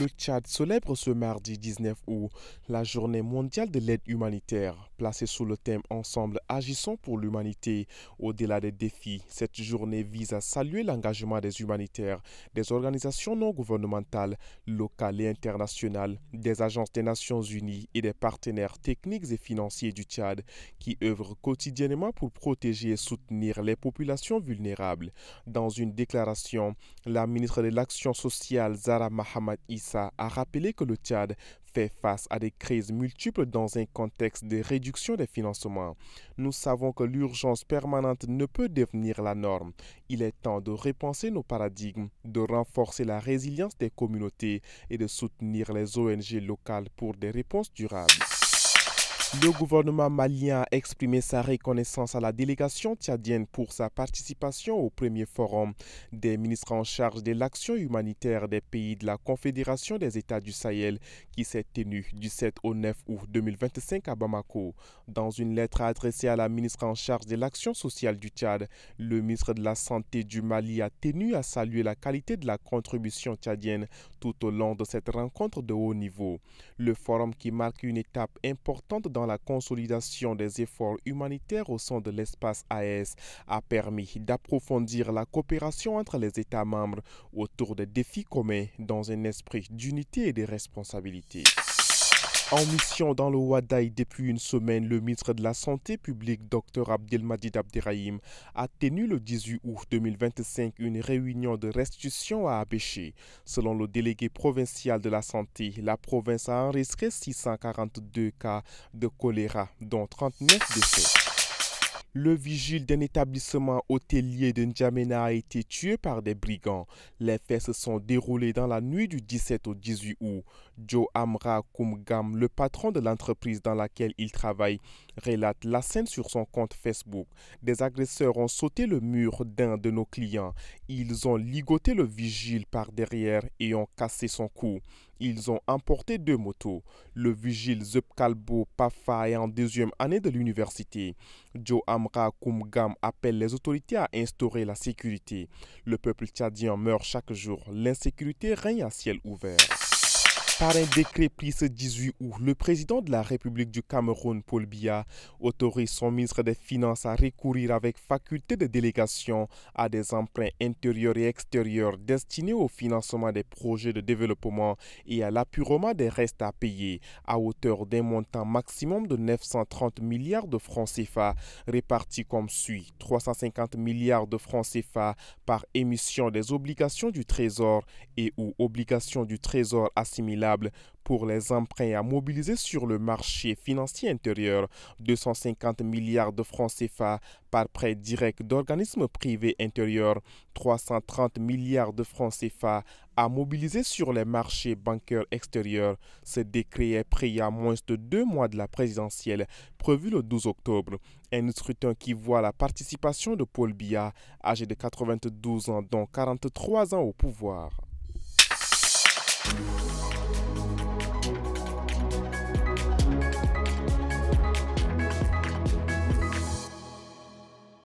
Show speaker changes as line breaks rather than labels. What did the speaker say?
Le Tchad célèbre ce mardi 19 août la journée mondiale de l'aide humanitaire, placée sous le thème Ensemble agissons pour l'humanité. Au-delà des défis, cette journée vise à saluer l'engagement des humanitaires, des organisations non gouvernementales, locales et internationales, des agences des Nations Unies et des partenaires techniques et financiers du Tchad qui œuvrent quotidiennement pour protéger et soutenir les populations vulnérables. Dans une déclaration, la ministre de l'Action sociale, Zahra Mahamad Issa, a rappelé que le Tchad fait face à des crises multiples dans un contexte de réduction des financements. Nous savons que l'urgence permanente ne peut devenir la norme. Il est temps de repenser nos paradigmes, de renforcer la résilience des communautés et de soutenir les ONG locales pour des réponses durables. Le gouvernement malien a exprimé sa reconnaissance à la délégation tchadienne pour sa participation au premier forum des ministres en charge de l'action humanitaire des pays de la Confédération des États du Sahel qui s'est tenu du 7 au 9 août 2025 à Bamako. Dans une lettre adressée à la ministre en charge de l'action sociale du Tchad, le ministre de la Santé du Mali a tenu à saluer la qualité de la contribution tchadienne tout au long de cette rencontre de haut niveau. Le forum qui marque une étape importante dans la consolidation des efforts humanitaires au sein de l'espace AES a permis d'approfondir la coopération entre les États membres autour des défis communs dans un esprit d'unité et de responsabilité. En mission dans le Ouadaï depuis une semaine, le ministre de la Santé publique, Dr Abdelmadjid Abderrahim, a tenu le 18 août 2025 une réunion de restitution à Abéché. Selon le délégué provincial de la santé, la province a enregistré 642 cas de choléra, dont 39 décès. Le vigile d'un établissement hôtelier de N'Djamena a été tué par des brigands. Les faits se sont déroulés dans la nuit du 17 au 18 août. Joe Amra Koumgam, le patron de l'entreprise dans laquelle il travaille, relate la scène sur son compte Facebook. Des agresseurs ont sauté le mur d'un de nos clients. Ils ont ligoté le vigile par derrière et ont cassé son cou. Ils ont emporté 2 motos. Le vigile Zepkalbo Pafa est en 2e année de l'université. Joe Amra Koumgam appelle les autorités à instaurer la sécurité. Le peuple tchadien meurt chaque jour. L'insécurité règne à ciel ouvert. Par un décret pris ce 18 août, le président de la République du Cameroun, Paul Biya, autorise son ministre des Finances à recourir avec faculté de délégation à des emprunts intérieurs et extérieurs destinés au financement des projets de développement et à l'appurement des restes à payer, à hauteur d'un montant maximum de 930 milliards de francs CFA, répartis comme suit: 350 milliards de francs CFA par émission des obligations du Trésor et ou obligations du Trésor assimilables pour les emprunts à mobiliser sur le marché financier intérieur, 250 milliards de francs CFA par prêt direct d'organismes privés intérieurs, 330 milliards de francs CFA à mobiliser sur les marchés bancaires extérieurs. Ce décret est pris à moins de 2 mois de la présidentielle prévue le 12 octobre. Un scrutin qui voit la participation de Paul Biya, âgé de 92 ans, dont 43 ans au pouvoir.